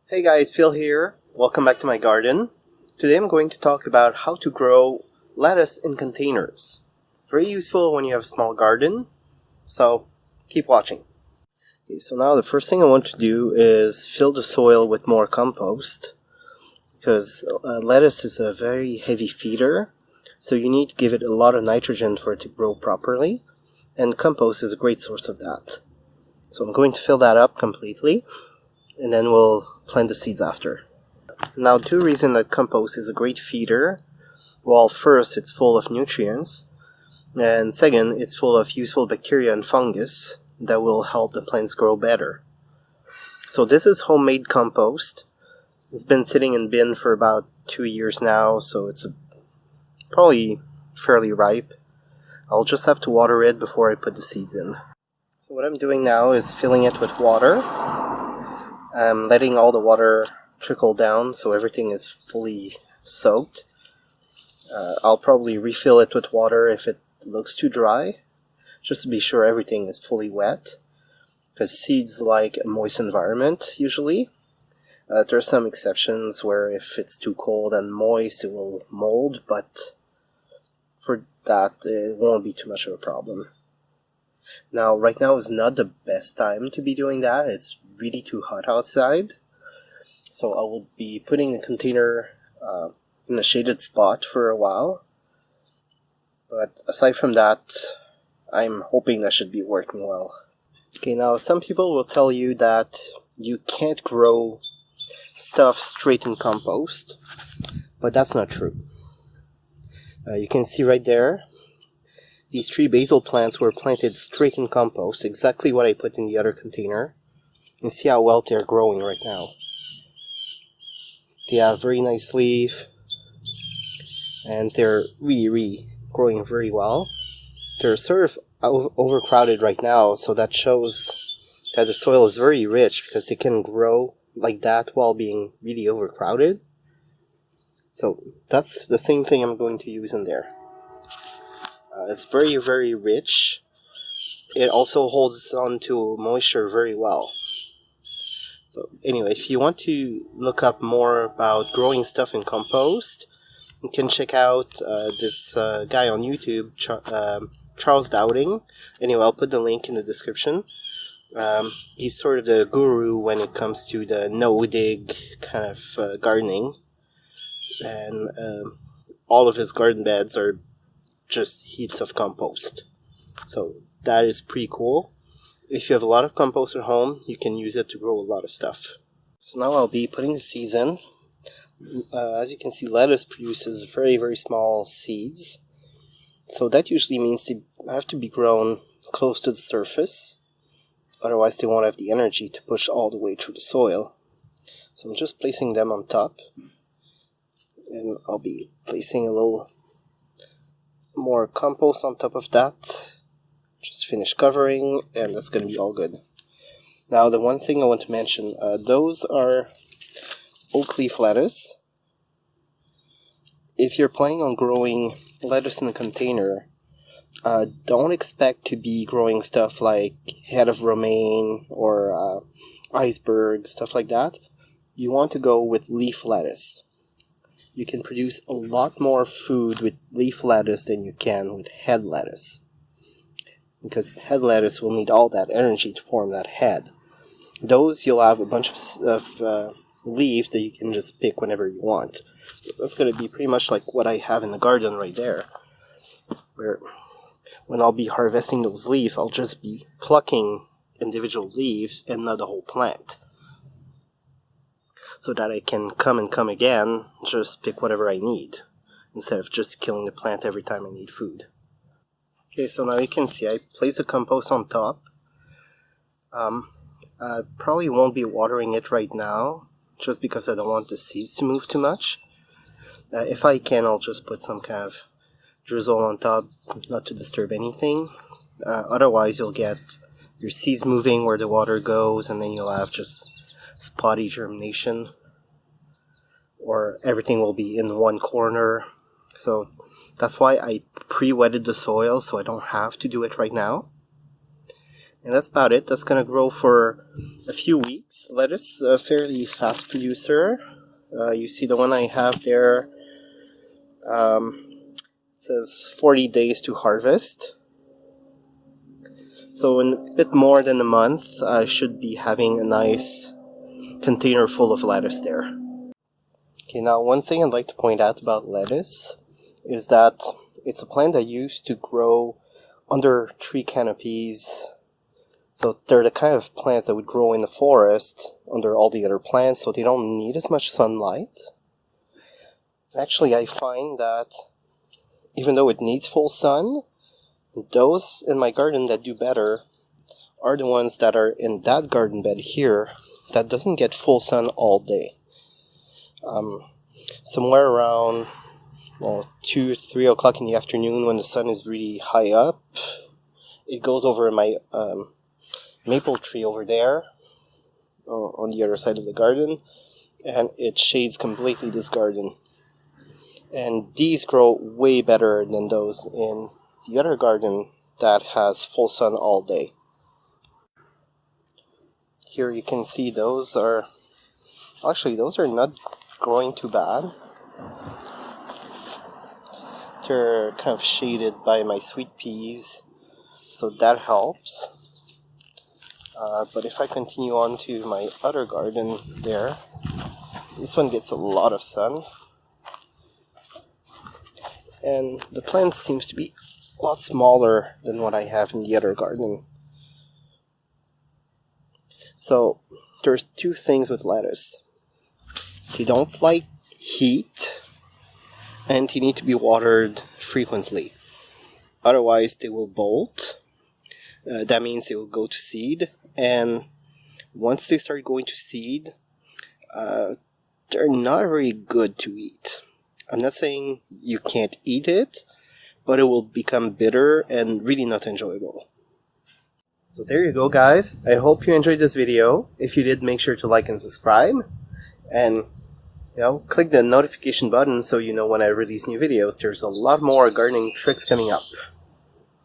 Hey guys, Phil here. Welcome back to my garden. Today I'm going to talk about how to grow lettuce in containers. Very useful when you have a small garden, so keep watching. Okay, so now the first thing I want to do is fill the soil with more compost because lettuce is a very heavy feeder, so you need to give it a lot of nitrogen for it to grow properly, and compost is a great source of that. So I'm going to fill that up completely, and then we'll plant the seeds after. Now, two reasons that compost is a great feeder. Well, first, it's full of nutrients, and second, it's full of useful bacteria and fungus that will help the plants grow better. So this is homemade compost. It's been sitting in bin for about 2 years now, so it's probably fairly ripe. I'll just have to water it before I put the seeds in. So what I'm doing now is filling it with water. I'm letting all the water trickle down so everything is fully soaked. I'll probably refill it with water if it looks too dry, just to be sure everything is fully wet, because seeds like a moist environment usually. There are some exceptions where if it's too cold and moist it will mold, but for that it won't be too much of a problem. Now, right now is not the best time to be doing that. It's really too hot outside. So I will be putting the container in a shaded spot for a while. But aside from that, I'm hoping that should be working well. Okay, now some people will tell you that you can't grow stuff straight in compost, but that's not true. You can see right there, these 3 basil plants were planted straight in compost, exactly what I put in the other container. And see how well they're growing right now. They have very nice leaf, and they're really growing very well. They're sort of overcrowded right now, so that shows that the soil is very rich because they can grow like that while being really overcrowded. So that's the same thing I'm going to use in there. It's very rich. It also holds on to moisture very well. So anyway, if you want to look up more about growing stuff in compost, you can check out this guy on YouTube, Charles Dowding. Anyway, I'll put the link in the description. He's sort of the guru when it comes to the no-dig kind of gardening. And all of his garden beds are just heaps of compost. So that is pretty cool. If you have a lot of compost at home, you can use it to grow a lot of stuff. So now I'll be putting the seeds in. As you can see, lettuce produces very small seeds. So that usually means they have to be grown close to the surface. Otherwise they won't have the energy to push all the way through the soil. So I'm just placing them on top. And I'll be placing a little more compost on top of that. Just finish covering, and that's going to be all good. Now, the one thing I want to mention, those are oak leaf lettuce. If you're planning on growing lettuce in a container, don't expect to be growing stuff like head of romaine or iceberg, stuff like that. You want to go with leaf lettuce. You can produce a lot more food with leaf lettuce than you can with head lettuce, because head lettuce will need all that energy to form that head. Those, you'll have a bunch of leaves that you can just pick whenever you want. So that's going to be pretty much like what I have in the garden right there, where when I'll be harvesting those leaves, I'll just be plucking individual leaves and not the whole plant, so that I can come again, just pick whatever I need, instead of just killing the plant every time I need food. Okay, so now you can see I placed the compost on top. I probably won't be watering it right now, just because I don't want the seeds to move too much. If I can, I'll just put some kind of drizzle on top, not to disturb anything. Otherwise, you'll get your seeds moving where the water goes, and then you'll have just spotty germination, or everything will be in one corner. So that's why I pre-wetted the soil, so I don't have to do it right now. And that's about it. That's gonna grow for a few weeks. Lettuce, a fairly fast producer. You see the one I have there, it says 40 days to harvest. So in a bit more than a month, I should be having a nice container full of lettuce there. Okay, now one thing I'd like to point out about lettuce is that it's a plant that used to grow under tree canopies. So they're the kind of plants that would grow in the forest under all the other plants, so they don't need as much sunlight. Actually, I find that even though it needs full sun, those in my garden that do better are the ones that are in that garden bed here that doesn't get full sun all day. Somewhere around 2 or 3 o'clock in the afternoon, when the sun is really high up, it goes over my maple tree over there on the other side of the garden, and it shades completely this garden. And these grow way better than those in the other garden that has full sun all day. Here you can see those are not growing too bad. They're kind of shaded by my sweet peas, so that helps. But if I continue on to my other garden there, this one gets a lot of sun. And the plant seems to be a lot smaller than what I have in the other garden. So there's two things with lettuce. They don't like heat, and they need to be watered frequently. Otherwise they will bolt. That means they will go to seed, and once they start going to seed, they're not very good to eat. I'm not saying you can't eat it, but it will become bitter and really not enjoyable. So there you go, guys. I hope you enjoyed this video. If you did, make sure to like and subscribe, and click the notification button so you know when I release new videos. There's a lot more gardening tricks coming up.